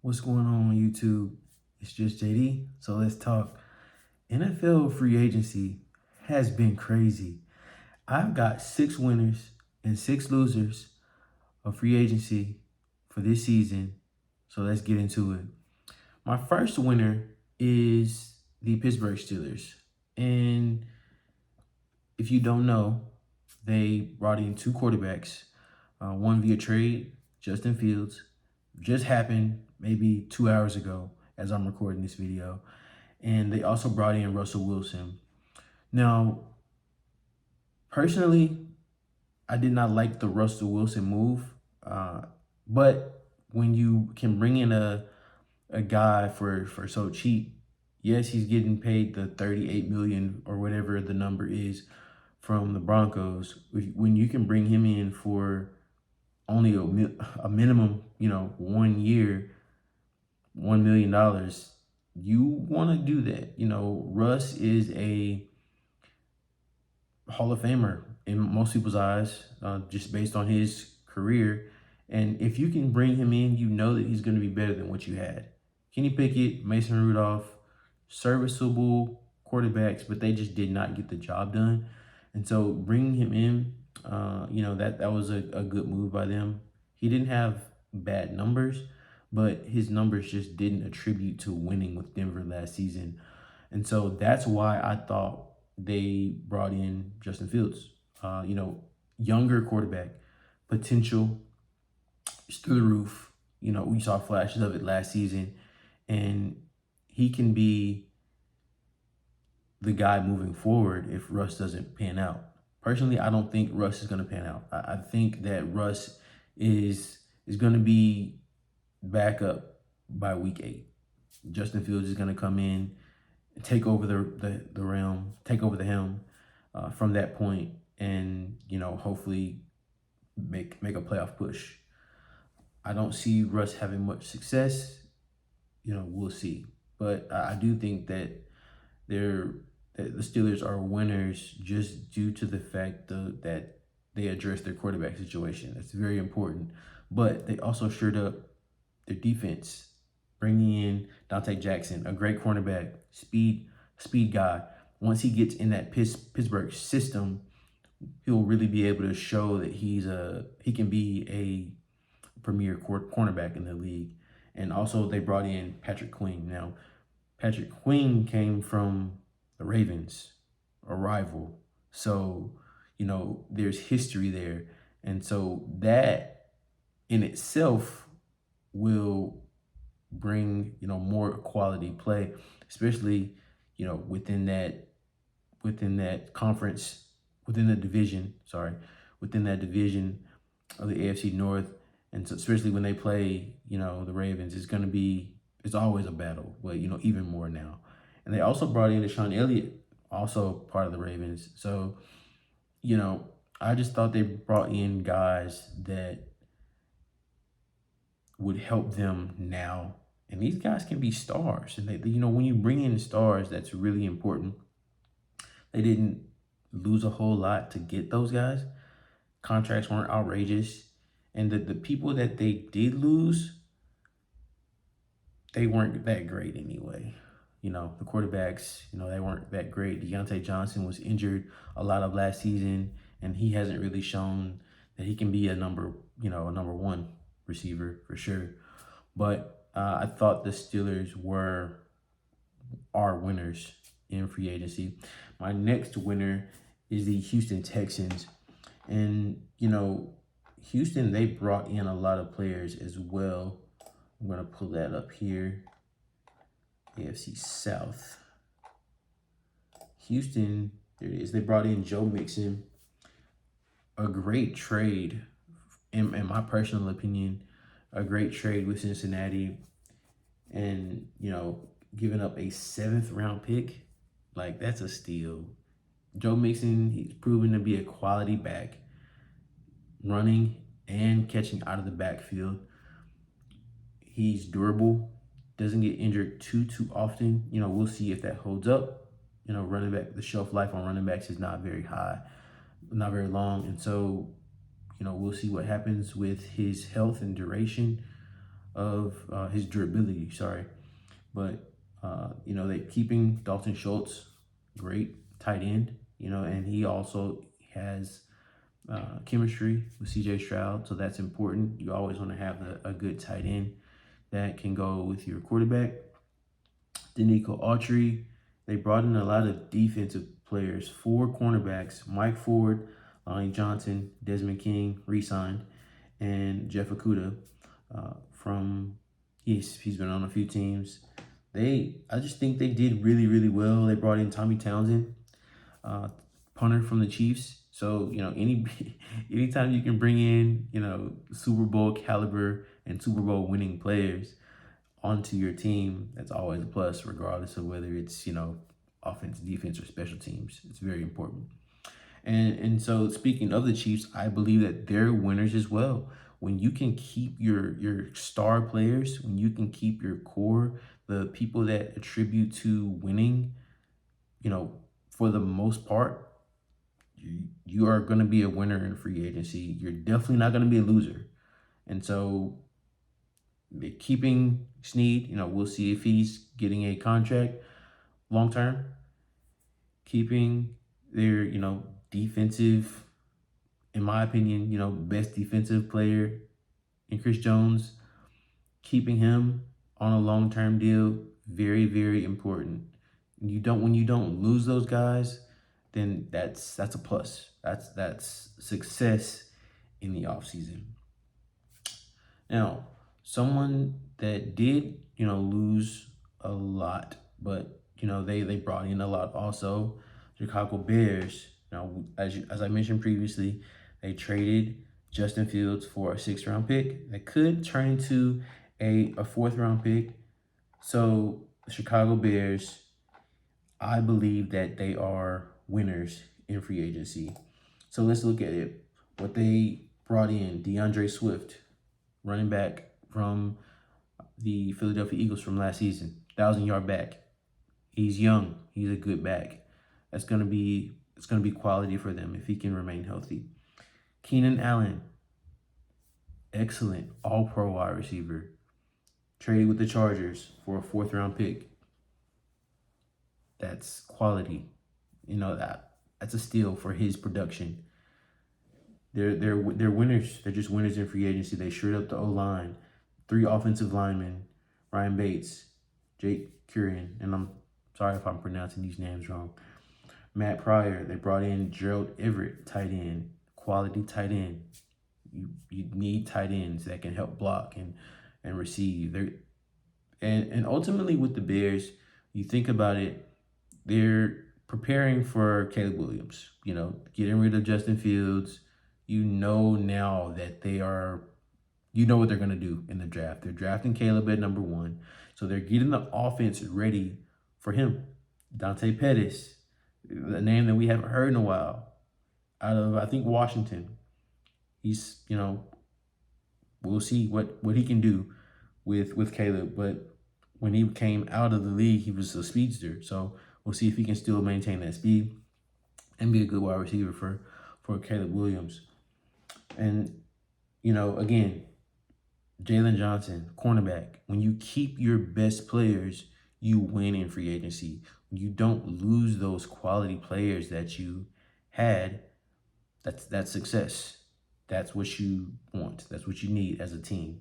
What's going on YouTube? It's just JD. So let's talk. NFL free agency has been crazy. I've got 6 winners and 6 losers of free agency for this season. So let's get into it. My first winner is the Pittsburgh Steelers. And if you don't know, they brought in 2 quarterbacks, one via trade, Justin Fields. Just happened maybe 2 hours ago as I'm recording this video. And they also brought in Russell Wilson. Now, personally, I did not like the Russell Wilson move. But when you can bring in a guy for so cheap, yes, he's getting paid the 38 million or whatever the number is from the Broncos. When you can bring him in for only a minimum, 1 year, $1 million, you want to do that. Russ is a Hall of Famer in most people's eyes, just based on his career. And if you can bring him in, you know that he's going to be better than what you had. Kenny Pickett, Mason Rudolph, serviceable quarterbacks, but they just did not get the job done. And so bringing him in, that was a good move by them. He didn't have bad numbers, but his numbers just didn't attribute to winning with Denver last season. And so that's why I thought they brought in Justin Fields. Younger quarterback, potential is through the roof. We saw flashes of it last season, and he can be the guy moving forward if Russ doesn't pan out. Personally, I don't think Russ is going to pan out. I think that Russ is going to be back up by week 8. Justin Fields is going to come in, take over the realm, take over the helm from that point, and hopefully make a playoff push. I don't see Russ having much success. We'll see, but I do think that the Steelers are winners just due to the fact that they address their quarterback situation. That's very important. But they also shored up their defense, bringing in Dante Jackson, a great cornerback, speed guy. Once he gets in that Pittsburgh system, he'll really be able to show that he can be a premier cornerback in the league. And also they brought in Patrick Queen. Now, Patrick Queen came from the Ravens, a rival. So, there's history there. And so that in itself will bring, more quality play, especially, within that conference, within that division of the AFC North. And so especially when they play, the Ravens, it's always a battle, but, even more now. And they also brought in Deshaun Elliott, also part of the Ravens. So, I just thought they brought in guys that would help them now. And these guys can be stars. And when you bring in stars, that's really important. They didn't lose a whole lot to get those guys. Contracts weren't outrageous. And the people that they did lose, they weren't that great anyway. The quarterbacks, they weren't that great. Deontay Johnson was injured a lot of last season, and he hasn't really shown that he can be a number 1 receiver for sure. But I thought the Steelers are winners in free agency. My next winner is the Houston Texans. And, Houston, they brought in a lot of players as well. I'm going to pull that up here. AFC South. Houston, there it is. They brought in Joe Mixon. A great trade, in my personal opinion. A great trade with Cincinnati. And, giving up a 7th round pick, that's a steal. Joe Mixon, he's proven to be a quality back, running and catching out of the backfield. He's durable, doesn't get injured too often. We'll see if that holds up. Running back, the shelf life on running backs is not very high, not very long. And so, we'll see what happens with his health and duration. of his durability. Sorry, but they keeping Dalton Schultz, great tight end. And he also has chemistry with CJ Stroud, so that's important. You always want to have a good tight end that can go with your quarterback. Denico Autry. They brought in a lot of defensive players, 4 cornerbacks: Mike Ford, Lonnie Johnson, Desmond King, re-signed, and Jeff Okudah from he's been on a few teams. I just think they did really, really well. They brought in Tommy Townsend, punter from the Chiefs. So, anytime you can bring in, Super Bowl caliber and Super Bowl winning players onto your team, that's always a plus, regardless of whether it's, offense, defense, or special teams. It's very important. And so speaking of the Chiefs, I believe that they're winners as well. When you can keep your star players, when you can keep your core, the people that attribute to winning, for the most part, you are going to be a winner in free agency. You're definitely not going to be a loser. And so keeping Snead, we'll see if he's getting a contract long term. Keeping their, defensive, in my opinion, best defensive player in Chris Jones, keeping him on a long-term deal, very, very important. When you don't lose those guys, then that's a plus. That's success in the offseason. Now, someone that did, lose a lot, but they brought in a lot also, Chicago Bears. Now, as I mentioned previously, they traded Justin Fields for a 6th-round pick that could turn into a 4th-round pick. So the Chicago Bears, I believe that they are winners in free agency. So let's look at it. What they brought in: DeAndre Swift, running back from the Philadelphia Eagles from last season, 1,000-yard back. He's young. He's a good back. It's gonna be quality for them if he can remain healthy. Keenan Allen, excellent all-pro wide receiver, traded with the Chargers for a 4th-round pick. That's quality. That's a steal for his production. They're winners. They're just winners in free agency. They shored up the O-line, 3 offensive linemen: Ryan Bates, Jake Curran, and I'm sorry if I'm pronouncing these names wrong, Matt Pryor. They brought in Gerald Everett, tight end, quality tight end. You need tight ends that can help block and receive. And ultimately with the Bears, you think about it, they're preparing for Caleb Williams. Getting rid of Justin Fields. Now that they are, what they're going to do in the draft. They're drafting Caleb at number 1. So they're getting the offense ready for him. Dante Pettis, the name that we haven't heard in a while, out of, I think, Washington. He's, we'll see what he can do with Caleb. But when he came out of the league, he was a speedster. So we'll see if he can still maintain that speed and be a good wide receiver for Caleb Williams. And, again, Jalen Johnson, cornerback. When you keep your best players, you win in free agency. When you don't lose those quality players that you had, that's success. That's what you want. That's what you need as a team.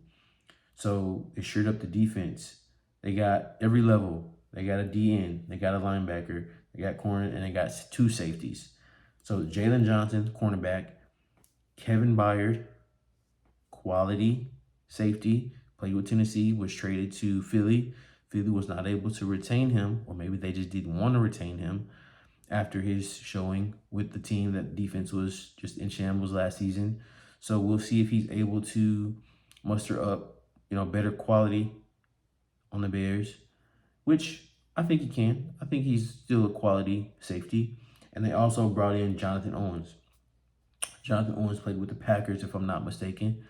So it shored up the defense. They got every level. They got a DN. They got a linebacker. They got corner, and they got 2 safeties. So Jalen Johnson, cornerback. Kevin Byard, quality safety, played with Tennessee, was traded to Philly. Philly was not able to retain him, or maybe they just didn't want to retain him after his showing with the team. That defense was just in shambles last season. So we'll see if he's able to muster up, better quality on the Bears, which I think he can. I think he's still a quality safety. And they also brought in Jonathan Owens. Jonathan Owens played with the Packers, if I'm not mistaken.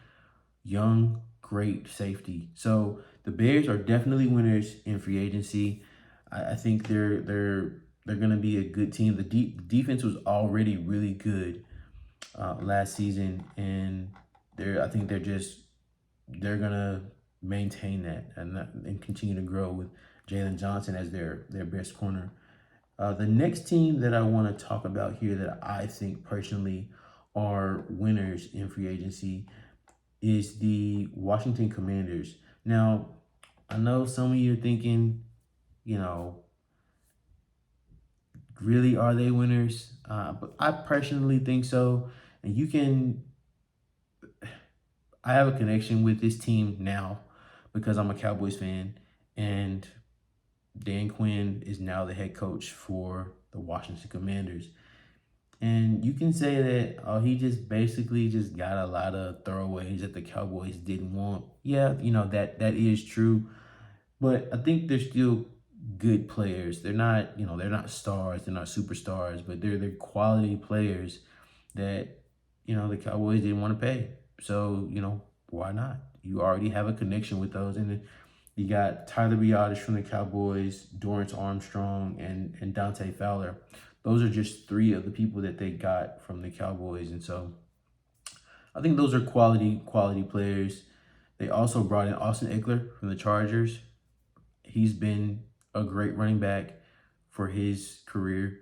Young, great safety. So the Bears are definitely winners in free agency. I think they're going to be a good team. The defense was already really good last season, and I think they're gonna maintain that and continue to grow with Jalen Johnson as their best corner. The next team that I want to talk about here that I think personally are winners in free agency is the Washington Commanders. Now, I know some of you are thinking, you know, really are they winners? But I personally think so. And I have a connection with this team now because I'm a Cowboys fan, and Dan Quinn is now the head coach for the Washington Commanders. And you can say that he just basically just got a lot of throwaways that the Cowboys didn't want. Yeah, that is true. But I think they're still good players. They're not stars, they're not superstars, but they're quality players that, the Cowboys didn't want to pay. So, why not? You already have a connection with those. And then you got Tyler Biadasz from the Cowboys, Dorrance Armstrong, and Dante Fowler. Those are just three of the people that they got from the Cowboys. And so I think those are quality players. They also brought in Austin Eckler from the Chargers. He's been a great running back for his career,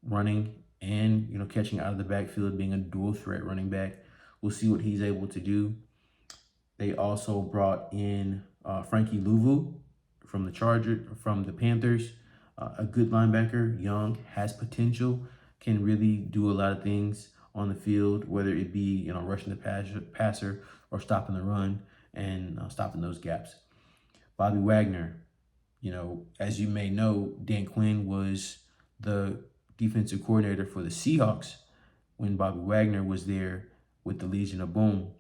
running and catching out of the backfield, being a dual threat running back. We'll see what he's able to do. They also brought in Frankie Louvu from the Panthers, a good linebacker, young, has potential, can really do a lot of things on the field, whether it be rushing the passer or stopping the run and stopping those gaps. Bobby Wagner, as you may know, Dan Quinn was the defensive coordinator for the Seahawks when Bobby Wagner was there with the Legion of Boom.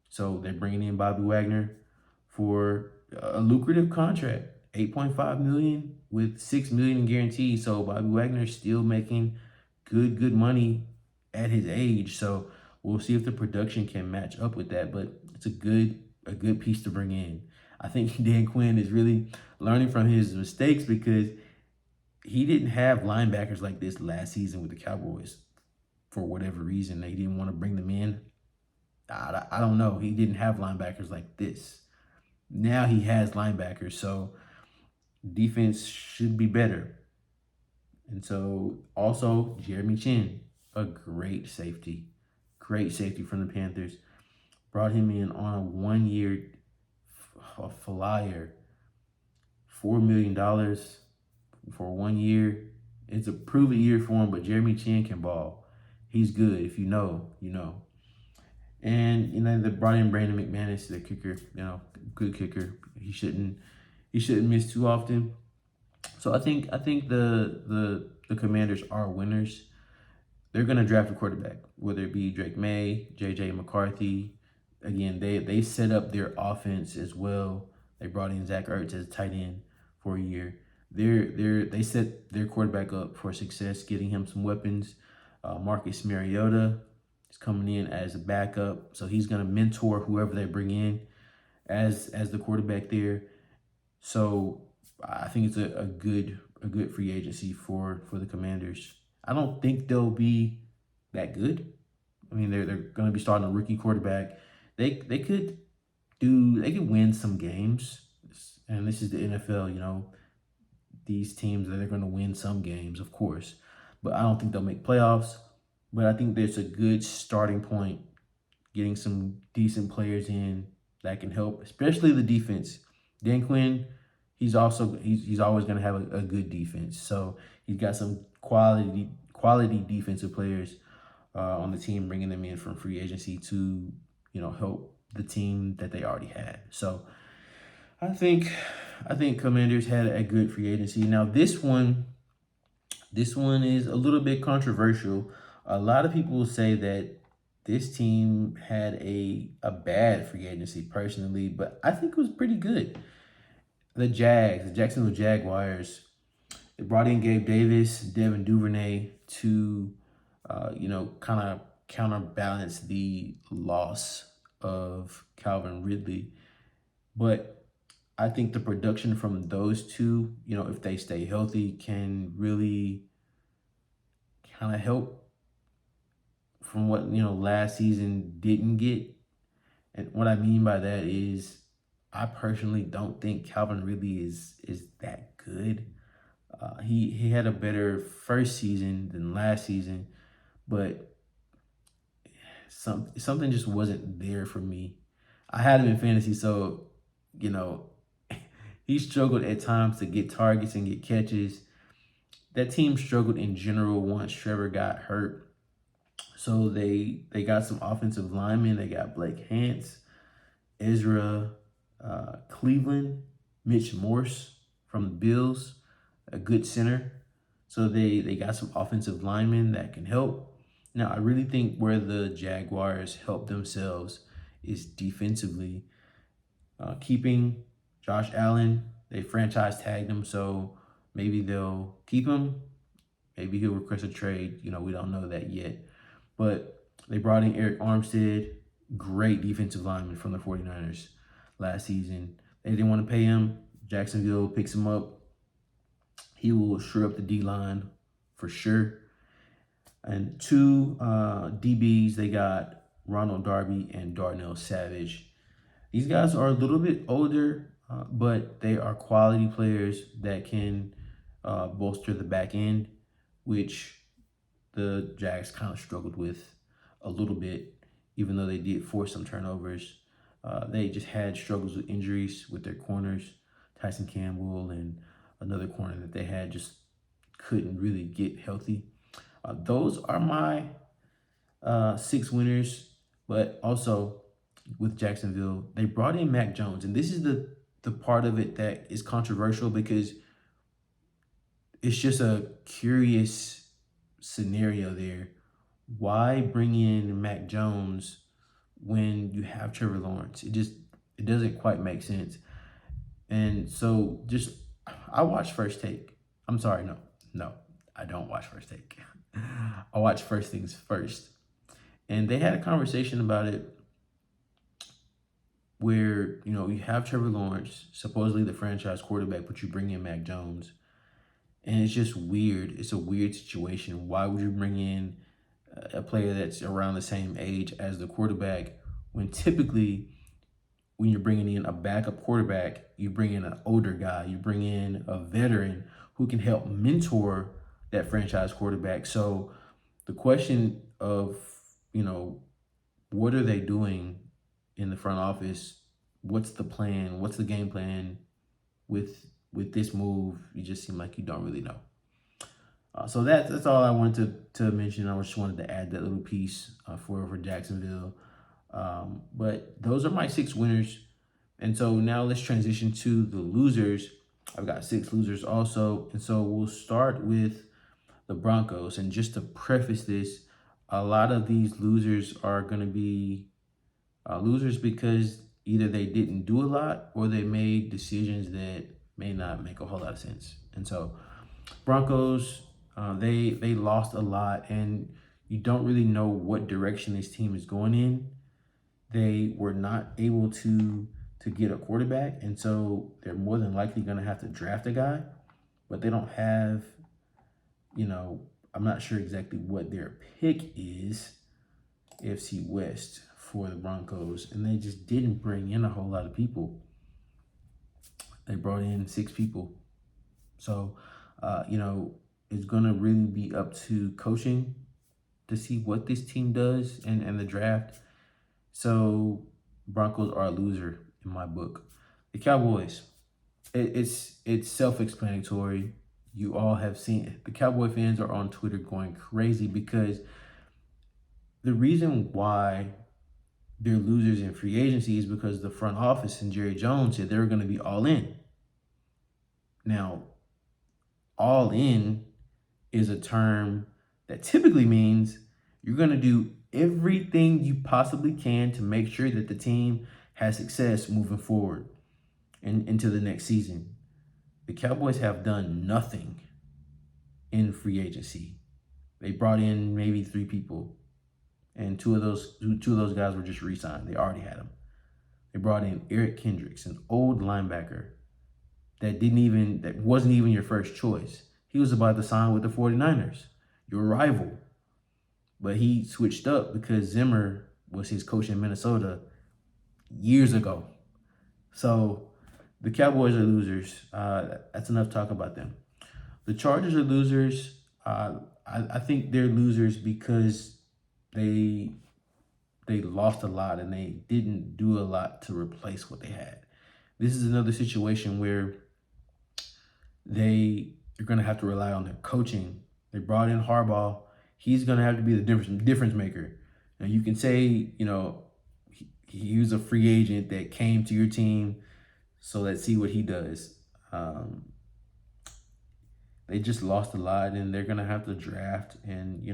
So they're bringing in Bobby Wagner for a lucrative contract, $8.5 million with $6 million in guarantees. So Bobby Wagner is still making good money at his age. So we'll see if the production can match up with that. But it's a good piece to bring in. I think Dan Quinn is really learning from his mistakes because he didn't have linebackers like this last season with the Cowboys. For whatever reason, they didn't want to bring them in. I don't know. He didn't have linebackers like this. Now he has linebackers, so defense should be better. And so also Jeremy Chinn, a great safety from the Panthers. Brought him in on a 1-year flyer, $4 million for 1 year. It's a proven year for him, but Jeremy Chinn can ball. He's good. If you know, you know. And they brought in Brandon McManus, the kicker. Good kicker. He shouldn't miss too often. So I think the Commanders are winners. They're gonna draft a quarterback, whether it be Drake May, JJ McCarthy. Again, they set up their offense as well. They brought in Zach Ertz as a tight end for a year. They set their quarterback up for success, getting him some weapons. Marcus Mariota is coming in as a backup, so he's gonna mentor whoever they bring in as the quarterback there. So I think it's a good free agency for the Commanders. I don't think they'll be that good. I mean, they're going to be starting a rookie quarterback. They could win some games, and this is the NFL. These teams they're going to win some games, of course, but I don't think they'll make playoffs. But I think there's a good starting point, getting some decent players in that can help, especially the defense. Dan Quinn, he's always going to have a good defense. So he's got some quality defensive players on the team, bringing them in from free agency to help the team that they already had. So I think Commanders had a good free agency. Now this one is a little bit controversial. A lot of people say that this team had a bad free agency personally, but I think it was pretty good. The Jacksonville Jaguars, they brought in Gabe Davis, Devin Duvernay to, kind of counterbalance the loss of Calvin Ridley. But I think the production from those two, if they stay healthy, can really kind of help from what, last season didn't get. And what I mean by that is I personally don't think Calvin Ridley is that good. He had a better first season than last season, but something just wasn't there for me. I had him in fantasy, so you know he struggled at times to get targets and get catches. That team struggled in general once Trevor got hurt. So they got some offensive linemen. They got Blake Hance, Ezra Cleveland, Mitch Morse from the Bills, a good center. So they got some offensive linemen that can help. Now, I really think where the Jaguars help themselves is defensively. Keeping Josh Allen, they franchise tagged him, so maybe they'll keep him. Maybe he'll request a trade. We don't know that yet. But they brought in Eric Armstead, great defensive lineman from the 49ers last season. They didn't want to pay him. Jacksonville picks him up. He will shore up the D-line for sure. And two DBs, they got Ronald Darby and Darnell Savage. These guys are a little bit older, but they are quality players that can bolster the back end, which the Jags kind of struggled with a little bit, even though they did force some turnovers. They just had struggles with injuries with their corners, Tyson Campbell and another corner that they had just couldn't really get healthy. Those are my 6 winners, but also with Jacksonville, they brought in Mac Jones. And this is the part of it that is controversial because it's just a curious scenario there. Why bring in Mac Jones when you have Trevor Lawrence? It doesn't quite make sense. And so I watch First Take. I'm sorry, no, I don't watch First Take. I watch First Things First. And they had a conversation about it where, you have Trevor Lawrence, supposedly the franchise quarterback, but you bring in Mac Jones. And it's just weird. It's a weird situation. Why would you bring in a player that's around the same age as the quarterback when typically when you're bringing in a backup quarterback, you bring in an older guy, you bring in a veteran who can help mentor that franchise quarterback. So the question of, what are they doing in the front office? What's the plan? What's the game plan with this move? You just seem like you don't really know. So that's all I wanted to mention. I just wanted to add that little piece for Jacksonville. But those are my 6 winners. And so now let's transition to the losers. I've got 6 losers also. And so we'll start with the Broncos. And just to preface this, a lot of these losers are going to be losers because either they didn't do a lot or they made decisions that may not make a whole lot of sense. And so Broncos, they lost a lot, and you don't really know what direction this team is going in. They were not able to get a quarterback, and so they're more than likely going to have to draft a guy, but they don't have, I'm not sure exactly what their pick is, AFC West, for the Broncos, and they just didn't bring in a whole lot of people. They brought in 6 people. So, it's going to really be up to coaching to see what this team does and the draft. So, Broncos are a loser in my book. The Cowboys, it's self-explanatory. You all have seen it. The Cowboy fans are on Twitter going crazy because the reason why they're losers in free agency is because the front office and Jerry Jones said they were going to be all in. Now, all in is a term that typically means you're going to do everything you possibly can to make sure that the team has success moving forward and into the next season. The Cowboys have done nothing in free agency. They brought in maybe 3 people, and two of those guys were just re-signed. They already had them. They brought in Eric Kendricks, an old linebacker that wasn't even your first choice. He was about to sign with the 49ers, your rival. But he switched up because Zimmer was his coach in Minnesota years ago. So the Cowboys are losers. That's enough talk about them. The Chargers are losers. I think they're losers because they they lost a lot and they didn't do a lot to replace what they had. This is another situation where they are going to have to rely on their coaching. They brought in Harbaugh. He's going to have to be the difference maker. Now you can say, he was a free agent that came to your team, so let's see what he does. They just lost a lot, and they're going to have to draft and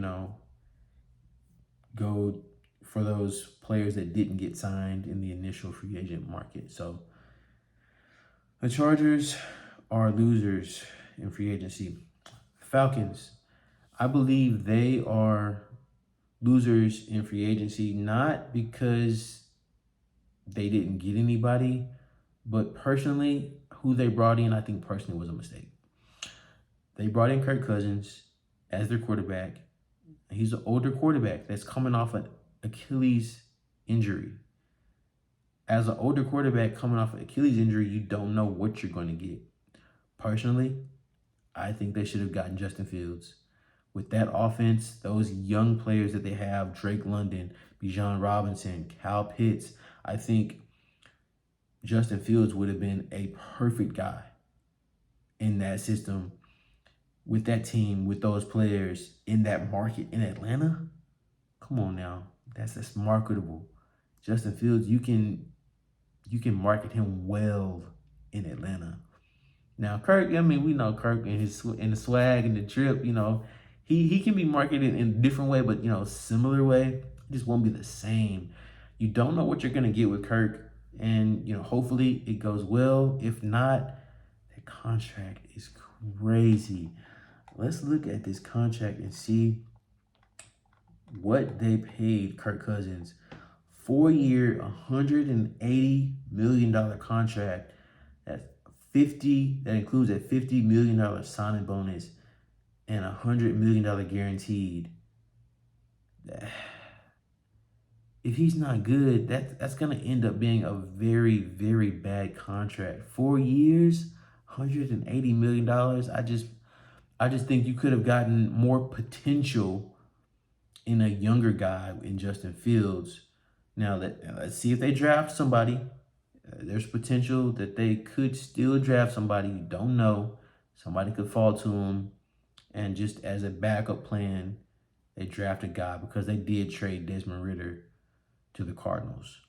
go for those players that didn't get signed in the initial free agent market. So the Chargers are losers in free agency. Falcons, I believe they are losers in free agency, not because they didn't get anybody, but personally, who they brought in, I think personally was a mistake. They brought in Kirk Cousins as their quarterback. He's an older quarterback that's coming off an Achilles injury. As an older quarterback coming off an Achilles injury, you don't know what you're going to get. Personally, I think they should have gotten Justin Fields. With that offense, those young players that they have, Drake London, Bijan Robinson, Kyle Pitts, I think Justin Fields would have been a perfect guy in that system, with that team, with those players, in that market in Atlanta. Come on now. That's marketable. Justin Fields, you can market him well in Atlanta. Now, Kirk, I mean, we know Kirk and the swag and the drip, he can be marketed in a different way, but similar way. It just won't be the same. You don't know what you're gonna get with Kirk, and hopefully it goes well. If not, the contract is crazy. Let's look at this contract and see what they paid Kirk Cousins. 4-year, $180 million contract. That includes a $50 million signing bonus and $100 million guaranteed. If he's not good, that's gonna end up being a very, very bad contract. 4 years, $180 million. I just think you could have gotten more potential in a younger guy in Justin Fields. Now let's see if they draft somebody. There's potential that they could still draft somebody. You don't know. Somebody could fall to them. And just as a backup plan, they draft a guy because they did trade Desmond Ridder to the Cardinals.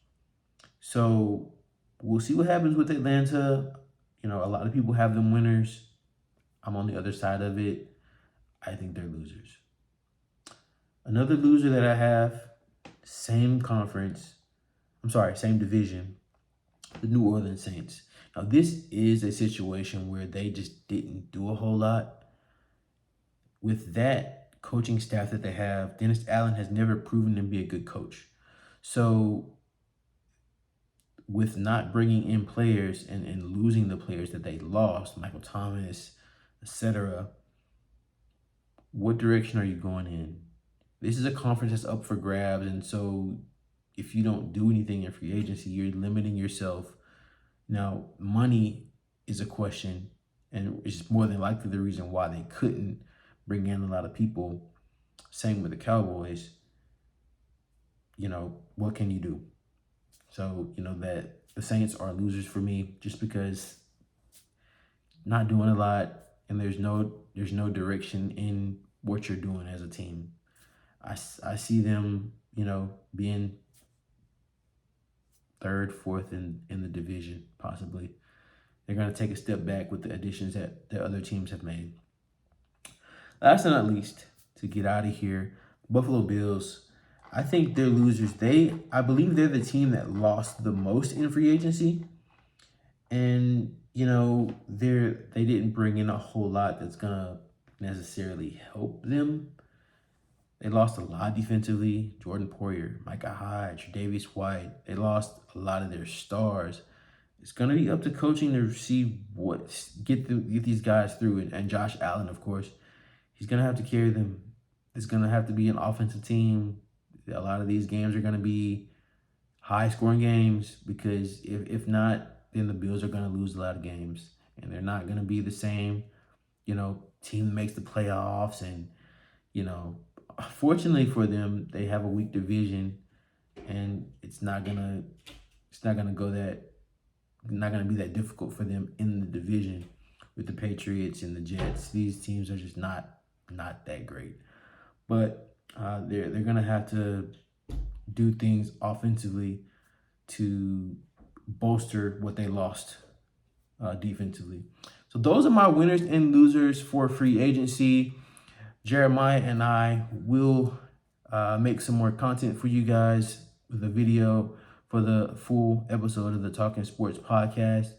So we'll see what happens with Atlanta. A lot of people have them winners. I'm on the other side of it. I think they're losers. Another loser that I have, same division, the New Orleans Saints. Now, this is a situation where they just didn't do a whole lot. With that coaching staff that they have, Dennis Allen has never proven to be a good coach. So with not bringing in players and losing the players that they lost, Michael Thomas, etc., what direction are you going in? This is a conference that's up for grabs, and so if you don't do anything in free agency, you're limiting yourself. Now, money is a question, and it's more than likely the reason why they couldn't bring in a lot of people. Same with the Cowboys. What can you do? So, that the Saints are losers for me just because not doing a lot, and there's no direction in what you're doing as a team. I see them, being third, fourth in the division, possibly. They're going to take a step back with the additions that the other teams have made. Last but not least, to get out of here, Buffalo Bills. I think they're losers. I believe they're the team that lost the most in free agency. And, they didn't bring in a whole lot that's going to necessarily help them. They lost a lot defensively. Jordan Poyer, Micah Hyde, Tre'Davious White. They lost a lot of their stars. It's going to be up to coaching to see get these guys through. And Josh Allen, of course, he's going to have to carry them. It's going to have to be an offensive team. A lot of these games are going to be high-scoring games because if not, then the Bills are going to lose a lot of games, and they're not going to be the same, team that makes the playoffs. And, fortunately for them, they have a weak division, and it's not going to be that difficult for them in the division with the Patriots and the Jets. These teams are just not that great. But they're going to have to do things offensively to bolster what they lost defensively. So those are my winners and losers for free agency. Jeremiah and I will make some more content for you guys with a video for the full episode of the Talking Sports podcast.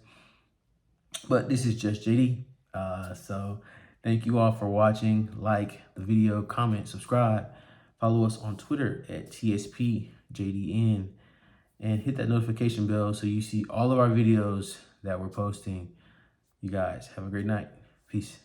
But this is just JD. So thank you all for watching. Like the video, comment, subscribe. Follow us on Twitter at TSPJDN. And hit that notification bell so you see all of our videos that we're posting. You guys have a great night. Peace.